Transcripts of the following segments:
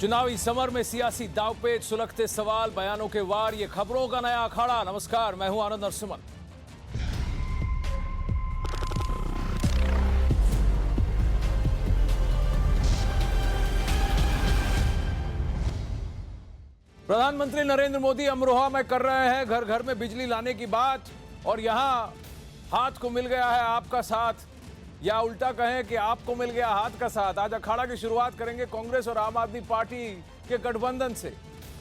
चुनावी समर में सियासी दावपेच, सुलगते सवाल, बयानों के वार, ये खबरों का नया अखाड़ा। नमस्कार, मैं हूं आनंद नरसिम्हन। प्रधानमंत्री नरेंद्र मोदी अमरोहा में कर रहे हैं घर घर में बिजली लाने की बात, और यहां हाथ को मिल गया है आपका साथ, या उल्टा कहें कि आपको मिल गया हाथ का साथ। आज अखाड़ा की शुरुआत करेंगे कांग्रेस और आम आदमी पार्टी के गठबंधन से।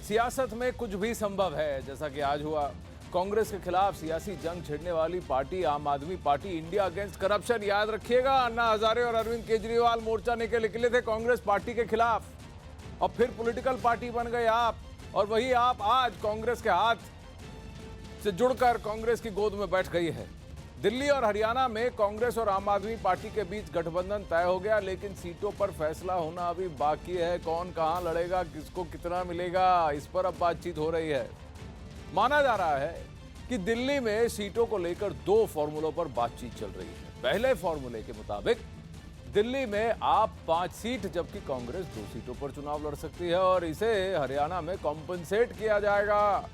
सियासत में कुछ भी संभव है, जैसा कि आज हुआ। कांग्रेस के खिलाफ सियासी जंग छेड़ने वाली पार्टी आम आदमी पार्टी इंडिया अगेंस्ट करप्शन। याद रखिएगा, अन्ना हजारे और अरविंद केजरीवाल मोर्चा निकले थे कांग्रेस पार्टी के खिलाफ, और फिर पॉलिटिकल पार्टी बन गए आप, और वही आप आज कांग्रेस के हाथ से जुड़कर कांग्रेस की गोद में बैठ गई है। दिल्ली और हरियाणा में कांग्रेस और आम आदमी पार्टी के बीच गठबंधन तय हो गया, लेकिन सीटों पर फैसला होना अभी बाकी है। कौन कहां लड़ेगा, किसको कितना मिलेगा, इस पर अब बातचीत हो रही है। माना जा रहा है कि दिल्ली में सीटों को लेकर दो फॉर्मूलों पर बातचीत चल रही है। पहले फॉर्मूले के मुताबिक दिल्ली में आप 5 सीट, जबकि कांग्रेस 2 सीटों पर चुनाव लड़ सकती है, और इसे हरियाणा में कॉम्पनसेट किया जाएगा।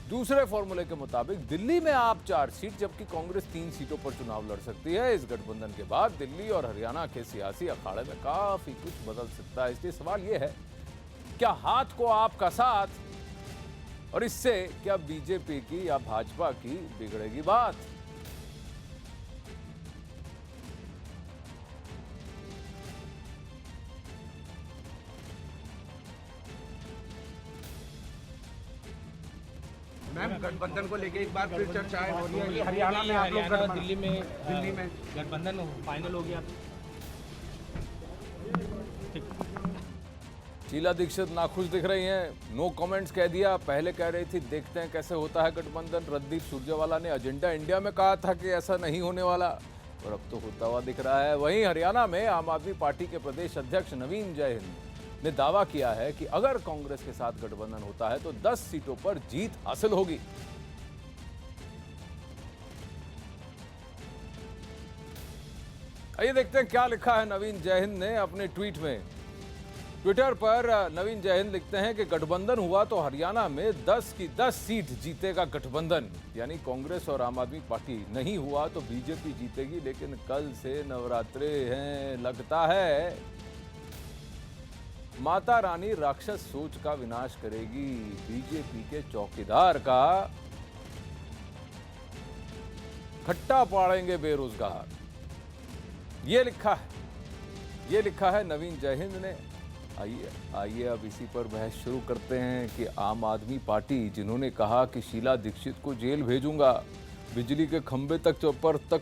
दूसरे फॉर्मूले के मुताबिक दिल्ली में आप 4 सीट, जबकि कांग्रेस 3 सीटों पर चुनाव लड़ सकती है। इस गठबंधन के बाद दिल्ली और हरियाणा के सियासी अखाड़े में काफी कुछ बदल सकता है। इसलिए सवाल यह है, क्या हाथ को आपका साथ, और इससे क्या बीजेपी की या भाजपा की बिगड़ेगी बात? मैम, गठबंधन को लेके एक बार फिर चर्चाएं हो रही है। हरियाणा में आप लोग दिल्ली में गठबंधन फाइनल हो गया। शीला दीक्षित नाखुश दिख रही हैं, नो कमेंट्स कह दिया। पहले कह रही थी देखते हैं कैसे होता है गठबंधन। रणदीप सुरजेवाला ने एजेंडा इंडिया में कहा था कि ऐसा नहीं होने वाला, और अब तो होता हुआ दिख रहा है। वहीं हरियाणा में आम आदमी पार्टी के प्रदेश अध्यक्ष नवीन जयहिंद ने दावा किया है कि अगर कांग्रेस के साथ गठबंधन होता है तो 10 सीटों पर जीत हासिल होगी। आइए देखते हैं क्या लिखा है नवीन जयहिंद ने अपने ट्वीट में। ट्विटर पर नवीन जयहिंद लिखते हैं कि गठबंधन हुआ तो हरियाणा में 10 की 10 सीट जीतेगा गठबंधन, यानी कांग्रेस और आम आदमी पार्टी। नहीं हुआ तो बीजेपी जीतेगी, लेकिन कल से नवरात्रे हैं, लगता है माता रानी राक्षस सोच का विनाश करेगी। बीजेपी के चौकीदार का खट्टा पाड़ेंगे बेरोजगार, ये लिखा है नवीन जयहिंद ने। आइए अब इसी पर बहस शुरू करते हैं कि आम आदमी पार्टी, जिन्होंने कहा कि शीला दीक्षित को जेल भेजूंगा, बिजली के खंभे तक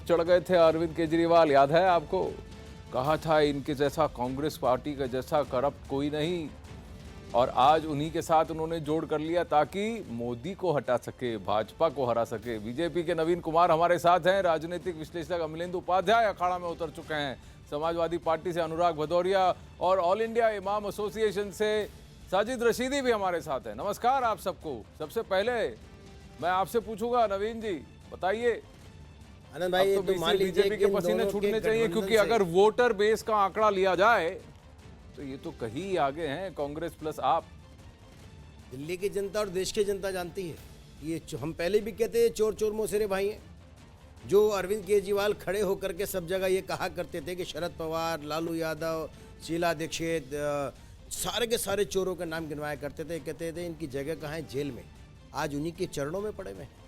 चढ़ गए थे अरविंद केजरीवाल, याद है आपको? कहा था इनके जैसा, कांग्रेस पार्टी का जैसा करप्ट कोई नहीं, और आज उन्हीं के साथ उन्होंने जोड़ कर लिया ताकि मोदी को हटा सके, भाजपा को हरा सके। बीजेपी के नवीन कुमार हमारे साथ हैं, राजनीतिक विश्लेषक अमलेंदु उपाध्याय अखाड़ा में उतर चुके हैं, समाजवादी पार्टी से अनुराग भदौरिया, और ऑल इंडिया इमाम एसोसिएशन से साजिद रशीदी भी हमारे साथ हैं। नमस्कार आप सबको। सबसे पहले मैं आपसे पूछूंगा, नवीन जी बताइए, आनंद भाई, तो मान लीजिए बीजेपी के पसीने छूटने चाहिए, क्योंकि अगर वोटर बेस का आंकड़ा लिया जाए तो ये तो कहीं आगे हैं कांग्रेस प्लस आप। दिल्ली की जनता और देश की जनता जानती है, ये हम पहले भी कहते हैं चोर चोर मौसेरे भाई हैं। जो अरविंद केजरीवाल खड़े होकर के सब जगह ये कहा करते थे कि शरद पवार, लालू यादव, शीला दीक्षित, सारे के सारे चोरों के नाम गिनवाया करते थे, कहते थे इनकी जगह कहाँ है, जेल में। आज उन्हीं के चरणों में पड़े हुए हैं।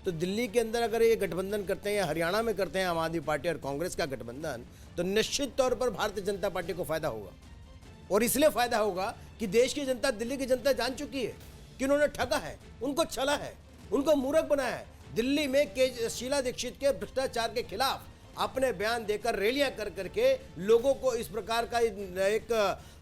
तो दिल्ली के अंदर अगर ये गठबंधन करते हैं या हरियाणा में करते हैं आम आदमी पार्टी और कांग्रेस का गठबंधन, तो निश्चित तौर पर भारतीय जनता पार्टी को फायदा होगा। और इसलिए फायदा होगा कि देश की जनता, दिल्ली की जनता जान चुकी है कि उन्होंने ठगा है, उनको छला है, उनको मूर्ख बनाया है। दिल्ली में शीला दीक्षित के भ्रष्टाचार के खिलाफ अपने बयान देकर, रैलियां कर करके लोगों को इस प्रकार का एक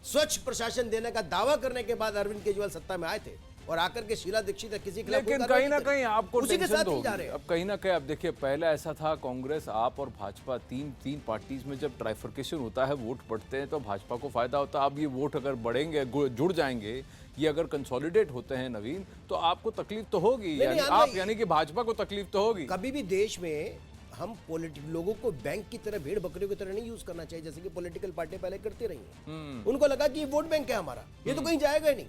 स्वच्छ प्रशासन देने का दावा करने के बाद अरविंद केजरीवाल सत्ता में आए थे, और आकर के शीला दीक्षित किसी के, लेकिन कहीं ना कहीं आपको उसी के साथ ही जा टेंशन रहे हैं। अब कहीं ना कहीं। अब देखिए, पहले ऐसा था, कांग्रेस, आप और भाजपा, तीन पार्टीज में जब ट्राइफर्केशन होता है, वोट बढ़ते हैं तो भाजपा को फायदा होता है। अब ये वोट अगर बढ़ेंगे, जुड़ जाएंगे, ये अगर कंसोलिडेट होते हैं नवीन, तो आपको तकलीफ तो होगी, यानी कि भाजपा को तकलीफ तो होगी। कभी भी देश में हम लोगों को बैंक की तरह, भेड़ बकरियों की तरह नहीं यूज करना चाहिए, जैसे कि पॉलिटिकल पार्टी पहले करती रही हैं। उनको लगा कि ये वोट बैंक है हमारा, ये तो कहीं जाएगा ही नहीं।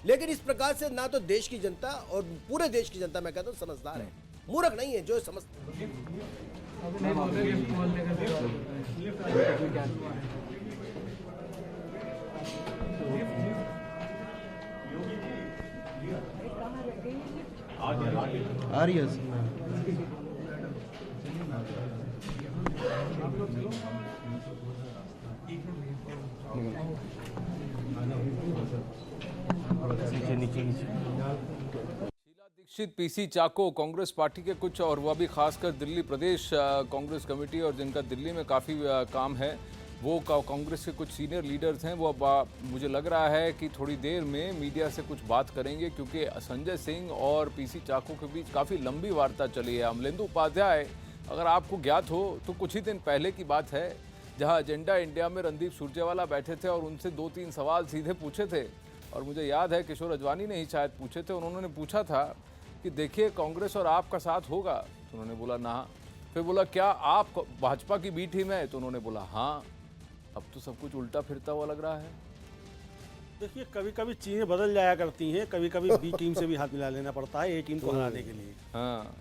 लेकिन इस प्रकार से ना तो देश की जनता, और पूरे देश की जनता मैं कहता हूँ समझदार है, मूर्ख नहीं है जो समझ। आ रही है। शीला दीक्षित, पीसी चाको, कांग्रेस पार्टी के कुछ, और वह भी खासकर दिल्ली प्रदेश कांग्रेस कमेटी, और जिनका दिल्ली में काफ़ी काम है, वो कांग्रेस के कुछ सीनियर लीडर्स हैं। वो मुझे लग रहा है कि थोड़ी देर में मीडिया से कुछ बात करेंगे, क्योंकि संजय सिंह और पीसी चाको के बीच काफ़ी लंबी वार्ता चली है। अमलेंदु उपाध्याय, अगर आपको ज्ञात हो तो कुछ ही दिन पहले की बात है, जहां एजेंडा इंडिया में रणदीप सुरजेवाला बैठे थे और उनसे 2-3 सवाल सीधे पूछे थे, और मुझे याद है किशोर अजवानी ने ही शायद पूछे थे। उन्होंने पूछा था कि देखिए कांग्रेस और आपका साथ होगा, तो उन्होंने बोला ना। फिर बोला क्या आप भाजपा की बी टीम है, तो उन्होंने बोला हाँ। अब तो सब कुछ उल्टा फिरता हुआ लग रहा है। देखिए, कभी कभी चीज़ें बदल जाया करती हैं, कभी कभी बी टीम से भी हाथ मिला लेना पड़ता है ए टीम को हराने के लिए। हाँ,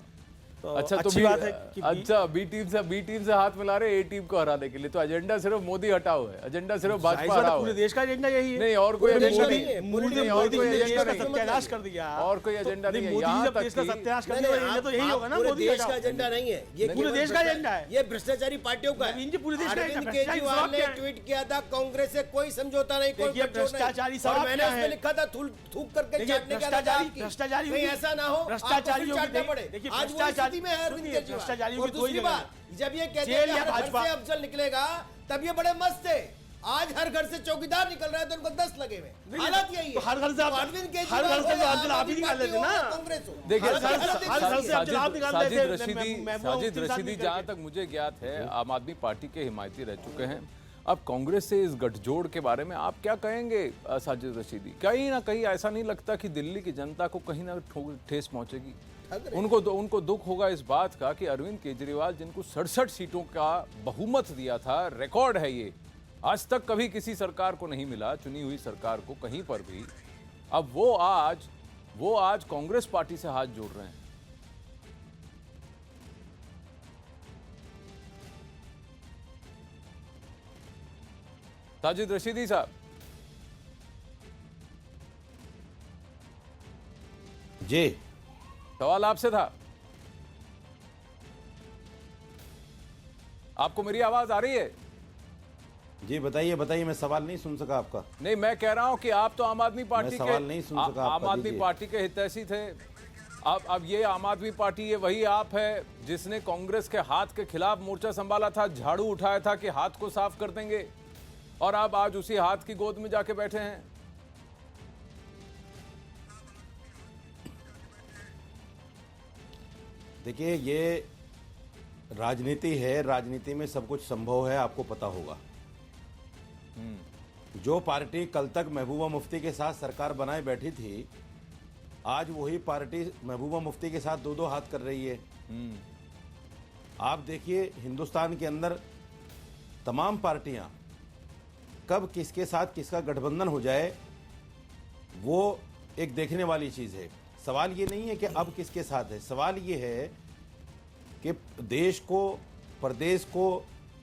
तो अच्छा, तो अच्छी बात है कि अच्छा बी टीम से हाथ मिला रहे ए टीम को हराने के लिए। तो एजेंडा सिर्फ मोदी हटाओ है, एजेंडा सिर्फ भाजपा हटाओ पूरे है। देश का एजेंडा यही है। नहीं और कोई एजेंडा नहीं नहीं है, है, मोदी नहीं और मोदी कोई ने देश एजेंडा का नहीं सत्यानाश है, कर दिया। और कोई एजेंडा नहीं है। मोदी यहाँ जब तक देश का कि सत्यानाश कर नहीं, दिया, नहीं, तो यही होगा ना, पूरे मोदी देश हटाओ। का एजेंडा नहीं है ये, पूरे देश का एजेंडा है। ये भ्रष्टाचारी पार्टियों का है। नवीन जी, पूरे देश का अरविंद एजेंडा, केजरीवाल ने भ्रष्टाचारी ट्वीट किया था, कांग्रेस से कोई समझौता नहीं, कोई देखिए, गठजोड़ नहीं। भ्रष्टाचारी और सब मैंने क्या उसमें है? लिखा था थूक करके देखिए, चाटने का भ्रष्टाचारी कहीं ऐसा ना हो भ्रष्टाचारियों आपको फिर चाटना की पड़े। देखिए, आज वो भ्रष्टाचारी स्थिति में है अरविंद सुनिए, केजरीवाल। भ्रष्टाचारियों और की कोई दूसरी जगह बात, जब ये कहते जेल हैं या हर घर भाजपा से अफजल निकलेगा, तब ये बड़े मस्त थे। आज हर घर से चौकीदार निकल रहा है तो उनको 10 लगे हुए। हालत यही है। तो हर घर से आप- अरविंद केजरीवाल हर घर से हो या अफजल आप ही आम आदमी निकाल लेते पार्टी हो ना। या कांग्रेस हो। देखिए हर घर से अफजल आप निकाल लेते हैं। साजिद रशीदी, जहां तक मुझे ज्ञात है, आम आदमी पार्टी के हिमायती रह चुके हैं। अब कांग्रेस से इस गठजोड़ के बारे में आप क्या कहेंगे साजिद रशीदी? कहीं ना कहीं ऐसा नहीं लगता कि दिल्ली की जनता को कहीं ना ठेस पहुंचेगी? उनको दुख होगा इस बात का कि अरविंद केजरीवाल, जिनको 67 सीटों का बहुमत दिया था, रिकॉर्ड है ये, आज तक कभी किसी सरकार को नहीं मिला, चुनी हुई सरकार को कहीं पर भी। अब वो आज कांग्रेस पार्टी से हाथ जोड़ रहे हैं। साजिद रशीदी साहब, जी सवाल आपसे था। आपको मेरी आवाज आ रही है? जी बताइए बताइए, मैं सवाल नहीं सुन सका आपका। नहीं, मैं कह रहा हूं कि आप तो आम आदमी पार्टी के सवाल नहीं सुन सका आम आपका, आदमी दीजिए। पार्टी के हितैषी थे। अब ये आम आदमी पार्टी, ये वही आप है जिसने कांग्रेस के हाथ के खिलाफ मोर्चा संभाला था, झाड़ू उठाया था कि हाथ को साफ कर देंगे, और आप आज उसी हाथ की गोद में जाके बैठे हैं। देखिए, ये राजनीति है, राजनीति में सब कुछ संभव है, आपको पता होगा। जो पार्टी कल तक महबूबा मुफ्ती के साथ सरकार बनाए बैठी थी, आज वही पार्टी महबूबा मुफ्ती के साथ दो हाथ कर रही है। आप देखिए, हिंदुस्तान के अंदर तमाम पार्टियां कब किसके साथ किसका गठबंधन हो जाए, वो एक देखने वाली चीज है। सवाल ये नहीं है कि अब किसके साथ है, सवाल ये है कि देश को, प्रदेश को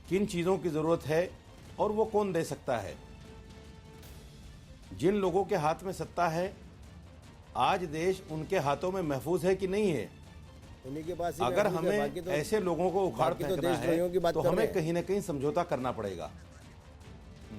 किन चीज़ों की ज़रूरत है और वो कौन दे सकता है। जिन लोगों के हाथ में सत्ता है, आज देश उनके हाथों में महफूज है कि नहीं है। उन्हीं के पास अगर हमें ऐसे लोगों को उखाड़ बाकी तो फेंकना देशद्रोहियों की है बात तो कर रहे हमें हैं। कहीं ना कहीं समझौता करना पड़ेगा।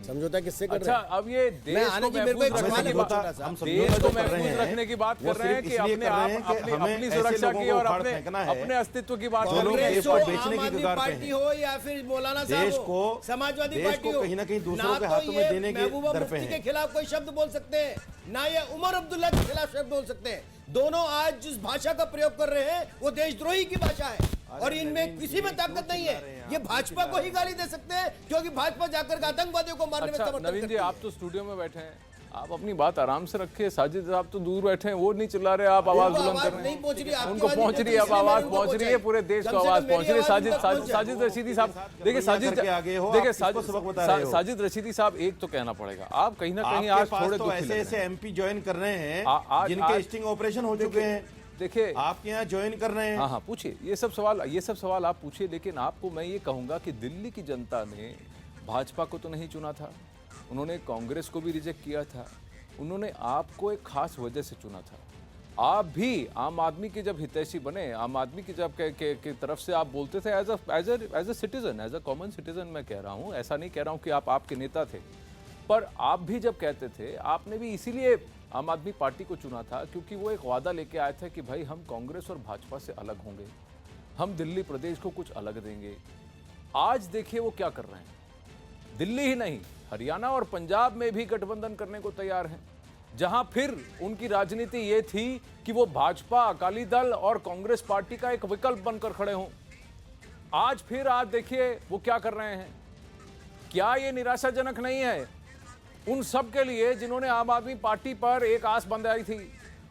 समझौता किससे कर अच्छा, रहे हैं? अब ये देश को आनंद जी, मेरे को एक महफूज सवाल रखने है की बहुत बात, छोटा सा। हम देश समझौता को तो कर रहे महफूज हैं, रखने की बात वो कर रहे हैं सिर्फ कि इसलिए अपने कर रहे हैं कि हमें अपनी ऐसे सुरक्षा लोगों की को और उखाड़ फेंकना है अपने अस्तित्व की बात जो कर लोग रहे हैं। देश कांग्रेस को हो, बेचने आम की आदमी कगार पे पार्टी हैं। हो या फिर मौलाना साहब देश हो, को, समाजवादी देश पार्टी को हो, कहीं ना कहीं दूसरों ना के तो हाथों में ये देने के महबूबा दर पे मुफ्ती के हैं। खिलाफ कोई शब्द बोल सकते हैं, ना ये उमर अब्दुल्ला के खिलाफ शब्द बोल सकते हैं। दोनों आज जिस भाषा का प्रयोग कर रहे हैं वो देशद्रोही की भाषा है, और इनमें किसी में ताकत नहीं है। ये भाजपा को ही गाली दे सकते हैं, क्योंकि भाजपा जाकर के आतंकवादियों को मारने में अच्छा समर्थन नवीन करती जी, है। आप तो स्टूडियो में बैठे हैं, आप अपनी बात आराम से रखिए। साजिद साहब तो दूर बैठे हैं, वो नहीं चिल्ला रहे, आप आवाज बुलंद कर रहे नहीं पहुंच रही, हैं। आपकी उनको आवाज पहुंच नहीं रही है, अब इसलिए आवाज मैंने उनको पहुंच रही है, पहुंचाई। पूरे देश कम को से कम आवाज मेरी पहुंच रही है। आवाज तक पहुंच जाए। साजिद रशीदी साहब देखिए, करके आगे हो, आप किसको सबक बता रहे हो? साजिद रशीदी साहब, एक तो कहना पड़ेगा, आप कहीं ना कहीं आपके आज पास थोड़े तो दुखी ऐसे लग ऐसे रहे हैं। एमपी ज्वाइन कर रहे हैं आज जिनके स्टिंग ऑपरेशन हो चुके हैं, देखिए आपके यहाँ ज्वाइन कर रहे हैं। हाँ पूछिए, ये सब सवाल आप पूछिए। लेकिन आपको मैं ये कहूंगा कि दिल्ली की जनता ने भाजपा को तो नहीं चुना था, उन्होंने कांग्रेस को भी रिजेक्ट किया था, उन्होंने आपको एक खास वजह से चुना था। आप भी आम आदमी के जब हितैषी बने, आम आदमी की जब के तरफ से आप बोलते थे as a citizen, as a common citizen मैं कह रहा हूँ, ऐसा नहीं कह रहा हूँ कि आप आपके नेता थे, पर आप भी जब कहते थे, आपने भी इसीलिए आम आदमी पार्टी को चुना था क्योंकि वो एक वादा लेके आए थे कि भाई हम कांग्रेस और भाजपा से अलग होंगे, हम दिल्ली प्रदेश को कुछ अलग देंगे। आज देखिए वो क्या कर रहे हैं, दिल्ली ही नहीं हरियाणा और पंजाब में भी गठबंधन करने को तैयार हैं, जहां फिर उनकी राजनीति ये थी कि वो भाजपा, अकाली दल और कांग्रेस पार्टी का एक विकल्प बनकर खड़े हों। आज फिर आज देखिए वो क्या कर रहे हैं। क्या ये निराशाजनक नहीं है उन सब के लिए जिन्होंने आम आदमी पार्टी पर एक आस बंधाई थी,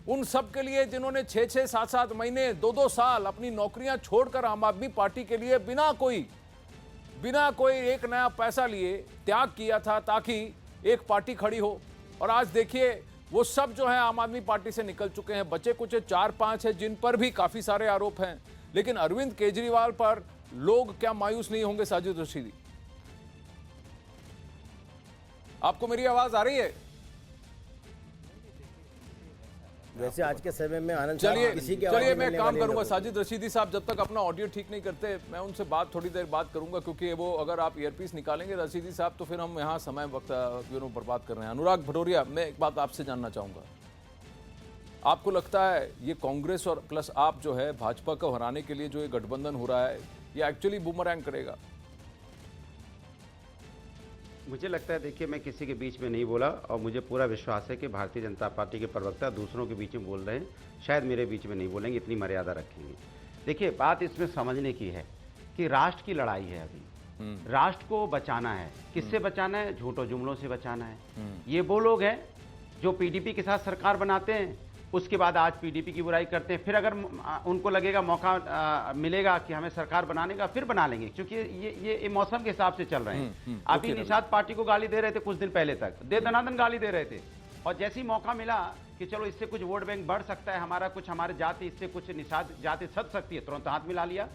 उन सब के लिए जिन्होंने 6-6, 7-7 महीने, 2-2 साल अपनी नौकरियां छोड़कर आम आदमी पार्टी के लिए बिना कोई एक नया पैसा लिए त्याग किया था ताकि एक पार्टी खड़ी हो। और आज देखिए वो सब जो है आम आदमी पार्टी से निकल चुके हैं। बचे कुछ 4-5 है जिन पर भी काफी सारे आरोप हैं, लेकिन अरविंद केजरीवाल पर लोग क्या मायूस नहीं होंगे? साजिद रशीदी, आपको मेरी आवाज आ रही है? वैसे आज के समय में आनंद साहब किसी की आवाज चलिए नहीं मैं मिलने काम वाली है करूंगा। लोगों को। साजिद रशीदी साहब जब तक अपना ऑडियो ठीक नहीं करते, मैं उनसे थोड़ी देर बात करूंगा, क्योंकि वो अगर आप ईयरपीस निकालेंगे रशीदी साहब तो फिर हम यहाँ समय वक्त बर्बाद कर रहे हैं। अनुराग भटौरिया, मैं एक बात आपसे जानना चाहूंगा, आपको लगता है ये कांग्रेस और प्लस आप जो है भाजपा को हराने के लिए जो ये गठबंधन हो रहा है, ये एक्चुअली बूमरैंग करेगा? मुझे लगता है, देखिए मैं किसी के बीच में नहीं बोला और मुझे पूरा विश्वास है कि भारतीय जनता पार्टी के प्रवक्ता दूसरों के बीच में बोल रहे हैं, शायद मेरे बीच में नहीं बोलेंगे, इतनी मर्यादा रखेंगे। देखिए बात इसमें समझने की है कि राष्ट्र की लड़ाई है अभी, राष्ट्र को बचाना है। किससे बचाना है? झूठों जुमलों से बचाना है। ये वो लोग हैं जो पीडीपी के साथ सरकार बनाते हैं, उसके बाद आज पीडीपी की बुराई करते हैं, फिर अगर उनको लगेगा मौका मिलेगा कि हमें सरकार बनाने का, फिर बना लेंगे, क्योंकि ये मौसम के हिसाब से चल रहे हैं। अभी निषाद पार्टी को गाली दे रहे थे कुछ दिन पहले तक, दे दनादन गाली दे रहे थे, और जैसे ही मौका मिला कि चलो इससे कुछ वोट बैंक बढ़ सकता है, हमारे जाति इससे कुछ निषाद जाति सद सकती है, तुरंत हाथ मिला लिया।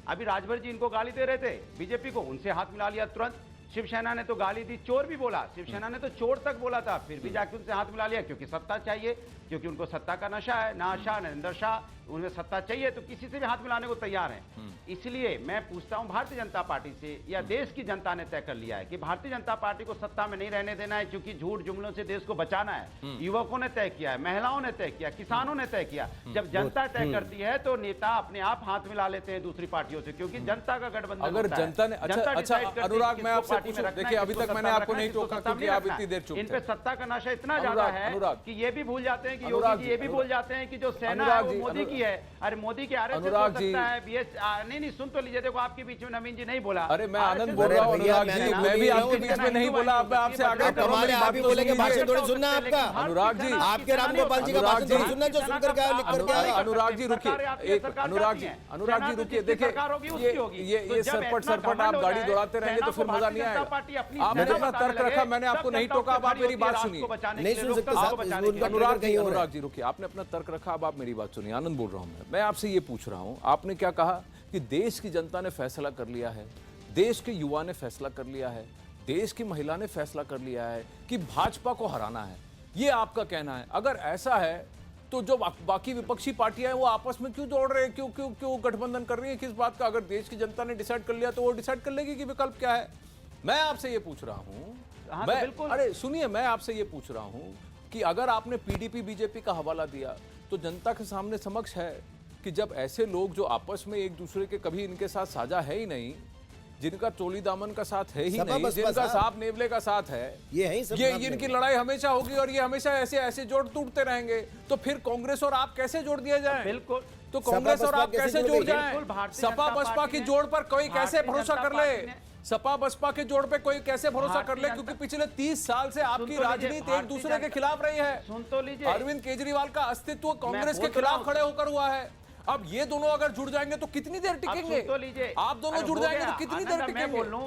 अभी राजभर जी इनको गाली दे रहे थे बीजेपी को, उनसे हाथ मिला लिया तुरंत। शिवसेना ने तो गाली दी, चोर भी बोला, शिवसेना ने तो चोर तक बोला था, फिर भी जाके उनसे हाथ मिला लिया, क्योंकि सत्ता चाहिए, क्योंकि उनको सत्ता का नशा है। ना शाह नरेंद्र शाह, उन्हें सत्ता चाहिए तो किसी से भी हाथ मिलाने को तैयार हैं। इसलिए मैं पूछता हूं भारतीय जनता पार्टी से, या देश की जनता ने तय कर लिया है कि भारतीय जनता पार्टी को सत्ता में नहीं रहने देना है, क्योंकि झूठ जुमलों से देश को बचाना है। युवकों ने तय किया है, महिलाओं ने तय किया, किसानों ने तय किया। जब जनता तय करती है तो नेता अपने आप हाथ मिला लेते हैं दूसरी पार्टियों से, क्योंकि जनता का गठबंधन अगर होता है। जनता ने अच्छा अनुराग, मैं आपसे पूछूं, देखिए अभी तक मैंने आपको नहीं टोका क्योंकि आप इतनी देर चुप थे। इन पे सत्ता का नशा इतना ज्यादा है कि ये भी भूल जाते हैं कि योगी जी ये भी भूल जाते हैं कि जो सेना है वो मोदी की है। अरे मोदी के आरएसएस हो सकता है, बीएस नहीं सुन तो लीजिए। देखो आपके बीच में नवीन जी नहीं बोला। अरे मैं आनंद बोल रहा हूँ अनुराग जी, मैं भी आपके बीच में नहीं बोला। अब मैं आपसे आगे कर रहा हूँ, आप भी बोलेंगे, भाषण थोड़ी सुनना है आपका। अनुराग जी, आपके रामगोपाल जी का भाषण थोड़ी सुनना जो सुनकर क्या लिख कर क्या? अनुराग जी रुकिए, एक अनुराग जी रुकिए। देखिए ये सरपट आप गाड़ी दौड़ाते रहेंगे तो फिर मजा नहीं आएगा। आपने अपना तर्क रखा, मैंने आपको नहीं टोका, अब आप मेरी बात सुनिए। नहीं सुन सकते साहब, अनुराग जी रुकिए, आपने अपना तर्क रखा, अब आप मेरी बात सुनिए। आनंद बोल रहा हूं मैं आपसे ये पूछ रहा हूं, आपने क्या कहा कि देश की जनता ने फैसला कर लिया है, देश के युवा ने फैसला कर लिया है, देश की महिला ने फैसला कर लिया है कि भाजपा को हराना है, ये आपका कहना है। अगर ऐसा है तो जो बाकी विपक्षी पार्टियां हैं वो आपस में क्यों दौड़ रहे हैं, क्यों गठबंधन कर रही है, किस बात का? अगर देश की जनता ने डिसाइड कर लिया तो वो डिसाइड कर लेगी कि विकल्प क्या है। मैं आपसे ये पूछ रहा हूं, अरे सुनिए, मैं आपसे ये पूछ रहा हूं कि अगर आपने पीडीपी बीजेपी का हवाला दिया तो जनता के सामने समक्ष है कि जब ऐसे लोग जो आपस में एक दूसरे के कभी इनके साथ साझा है ही नहीं, जिनका चोली दामन का साथ है ही नहीं, जिनका सांप नेवले का साथ है, ये इनकी लड़ाई हमेशा होगी और ये हमेशा ऐसे जोड़ टूटते रहेंगे, तो फिर कांग्रेस और आप कैसे जोड़ दिया जाए? तो कांग्रेस और बसपा आप कैसे कैसे जुड़ जुड़ गई? जाएं? बिल्कुल, भारतीय सपा जनता बसपा पार्टी की ने- जोड़ पर कोई कैसे भारतीय भरोसा जनता कर ले? पार्टी ने- सपा बसपा के जोड़ पे कोई कैसे भरोसा कर ले? भारतीय क्योंकि जनता- पिछले 30 साल से आपकी सुन तो लीजिए, राजनीति एक भारतीय दूसरे के जनता- खिलाफ रही है। सुन तो लीजिए, अरविंद केजरीवाल का अस्तित्व कांग्रेस के बोल तो रहा खिलाफ हूं। खड़े होकर हुआ है। अब ये दोनों अगर जुड़ जाएंगे तो कितनी देर अब टिकेंगे? सुन तो लीजिए, आप दोनों अरे जुड़ हो जाएंगे गया, तो कितनी आनंद, देर मैं टिकेंगे? बोल लूं,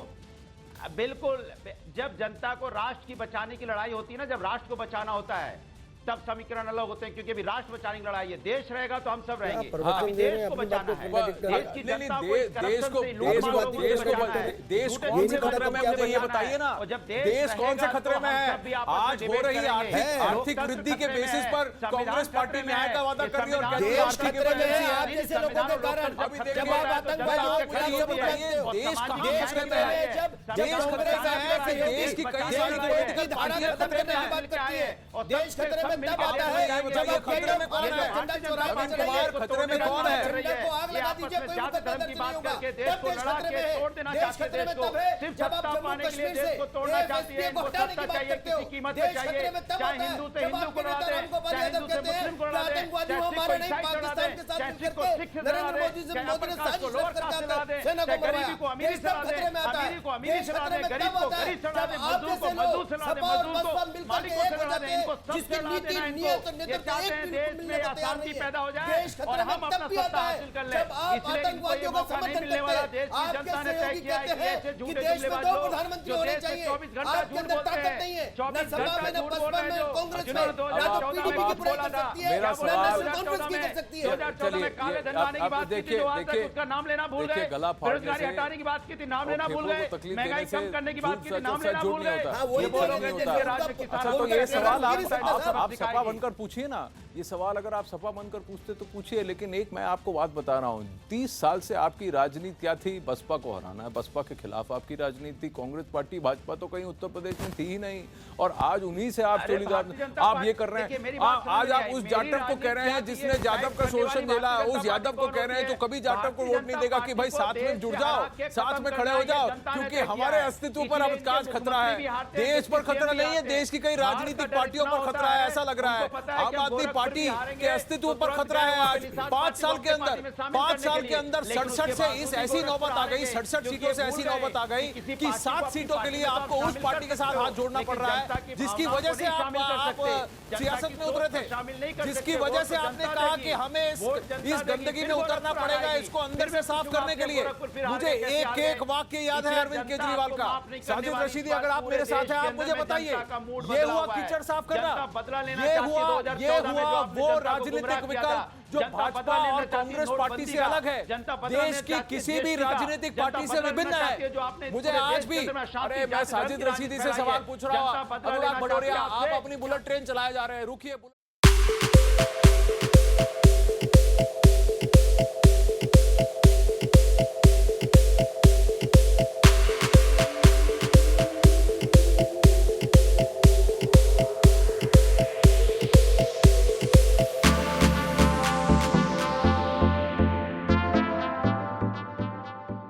बिल्कुल, जब जनता को राष्ट्र की बचाने की लड़ाई होती है ना, जब राष्ट्र को बचाना होता है तब समीकरण अलग होते हैं, क्योंकि अभी राष्ट्र बचाने की लड़ाई है। देश रहेगा तो हम सब रहेंगे, प्रवचन अभी दे रहे देश हैं, को अपनी बचाना बात को है, contradict कर रहे देश हैं। की नहीं, जनता को नहीं, इस देश corruption को से, देश लूटमार को लोगों देश से को बचाना है। देश झूठे कौन से झूठे खतरे में खबरों मुझे से ये बचाना बताइए है। ना, और जब देश कौन से रहेगा खतरे तो में हम है? सब भी आपस में आज हो डिबेट रही करेंगे। आर्थिक लोकतंत्र वृद्धि के खतरे में बेसिस है, पर संविधान कांग्रेस पार्टी खतरे में न्याय है, का वादा ये कर रही है और संविधान केंद्र देश आर्थिक खतरे में है, इमरजेंसी आप है। जैसे लोगों के कारण अभी देखिए, जब आप आतंकवादियों के खिलाफ ये सब बताइए, करते देश हो, कहाँ देश खतरे में खतरे में है? है जब देश खतरे में है कि सहयोगी देश की कई देश सारी की पॉलिटिकल धारा पार्टियां खत्म खतरे में करने की है। बात करती है। और देश सबसे खतरे में सब तब मिलकर आता आगे है ये बताइए, जब आप खतरे में कौन है? झंडा चौराहे पर अरविंद चढ़ाइए, कुमार, खतरे में कौन है? झंडा को आग लगा दीजिए, कोई मुकदमा दर्ज नहीं होगा। तब देश खतरे में है। देश खतरे में तब है जब आप जम्मू कश्मीर से एसपी को हटाने की बात करते हो। देश खतरे में तब आता है जब आपके नेता रामगोपाल यादव कहते हैं कि आतंकवादी हमारे नहीं, पाकिस्तान के साथ मिलकर नरेंद्र मोदी ने साजिश करके आते सेना को मरवाया। देश तब खतरे में आता है। देश खतरे में तब आता है जब आप जैसे लोग सपा और बसपा मिलकर के एक हो जाते हैं, जिसकी नीति नियत और नेतृत्व एक भी मिलने को तैयार नहीं है। देश खतरे में तब भी आता है जब आप आतंकवादियों का समर्थन करते हैं। आपके सहयोगी कहते हैं कि देश में 2 प्रधानमंत्री होने चाहिए। आपके अंदर ताकत नहीं है, न सपा में, न बसपा में, कांग्रेस में, ना तो पीडीपी की बुराई कर सकती है, मेरा ना सवाल- नेशनल कॉन्फ्रेंस की कर सकती है। 2014 में काले धन लाने की बात की थी, जो आज तक उसका नाम लेना भूल देखिए, गए। गला फाड़ने बेरोजगारी से हटाने की बात की थी, नाम लेना और भूल फेफड़ों गए। को तकलीफ महंगाई देने से कम करने की बात की थी, झूठ नाम सच लेना झूठ भूल नहीं गए। होता। हाँ, वही ये बोलोगे तो जिसके राज्य की अच्छा, तो ये सवाल आप सपा सपा बनकर पूछिए ना, ये सवाल अगर आप सपा बनकर पूछते तो पूछिए, लेकिन एक मैं आपको बात बता रहा हूँ, 30 साल से आपकी राजनीति क्या थी? बसपा को हराना है, बसपा के खिलाफ आपकी राजनीति। कांग्रेस पार्टी, भाजपा तो कहीं उत्तर प्रदेश में थी ही नहीं, और आज उन्हीं से आप अरे चोलीदार भारतीय जनता आप ये पार्टी- कर रहे देखिए, हैं। मेरी बात आज समझ आप में उस आई। जाटव को मेरी कह रहे हैं राजनीति जिसने क्या थी? जाटव का करने शोषण वाली झेला, भारतीय उस जनता यादव को पार्टी कह रहे हैं जो कभी जाटव को भारतीय वोट नहीं देगा कि भाई जनता साथ में पार्टी जुड़ को जाओ, देश से साथ खत्म में खड़े करना हो है, जाओ, जनता ने क्योंकि तय हमारे किया है। अस्तित्व पर इसलिए अवकाश इनके खतरा है। मुख्यमंत्री भी हारते हैं, देश पर इसलिए खतरा भी नहीं है, हारते हैं। देश की कई हार का राजनीतिक डर पार्टियों इतना पर खतरा होता है, है, ऐसा लग रहा है। उनको पता है कि आम हम आदमी गोरखपुर पार्टी भी हारेंगे, के अस्तित्व तो पर तुरंत खतरा है। जाएगा आज निषाद 5 पार्टी साल को के अपनी अंदर पार्टी में शामिल 5 करने साल के के लिए। अंदर लेकिन 67 उसके से बावजूद इस भी ऐसी गोरखपुर नौबत आ गई, हारेंगे, 67 क्योंकि सीटों से भूल ऐसी गए नौबत आ गई किसी कि पार्टी को 7 अपनी सीटों के पार्टी लिए में आपको शामिल उस कर पार्टी के साथ सकते हो, हाथ जोड़ना लेकिन पड़ रहा जनता है की जिसकी भावनाओं वजह को से नहीं आप शामिल कर सकते। सियासत जनता में की उतरे सोच को थे, शामिल नहीं कर जिसकी सकते। वजह वोट से तो आपने जनता कहा देगी। कि हमें वोट जनता इस देगी, गंदगी फिर में उतरना गोरखपुर पड़ेगा, आएगी। इसको अंदर फिर से साफ पूछूंगा करने के आपसे लिए। गोरखपुर फिर मुझे आगे कैसे आ एक गए? वाक्य याद है इसलिए अरविंद जनता केजरीवाल आपको का। माफ नहीं करने साजिद वाली। रशीदी, अगर आप पूरे मेरे साथ देश हैं, के आप मुझे अंदर में बताइए, जनता का मूड ये बदला हुआ हुआ है। कीचड़ साफ करना, जनता बदला लेना ये चाहती है हुआ 2014 में जो आपने वो जनता को राजनीतिक गुमराह किया विकल्प था। जो जनता भाजपा बदला लेना और चाहती है कांग्रेस पार्टी नोटबंदी से का। अलग है। जनता बदला देश लेना की चाहती है किसी भी GST का। राजनीतिक जनता पार्टी से बदला विभिन्न लेना चाहती है। जो आपने मुझे पूरे आज देश भी, के अंदर में शांति अरे मैं जाति धर्म साजिद की रशीदी से राजनीति सवाल फैलाई पूछ है। रहा हूँ, जनता बदला अनुराग लेना भड़ोरिया, चाहती है आप आपसे। अपनी बुलेट ट्रेन चलाए जा रहे हैं, रुकिए।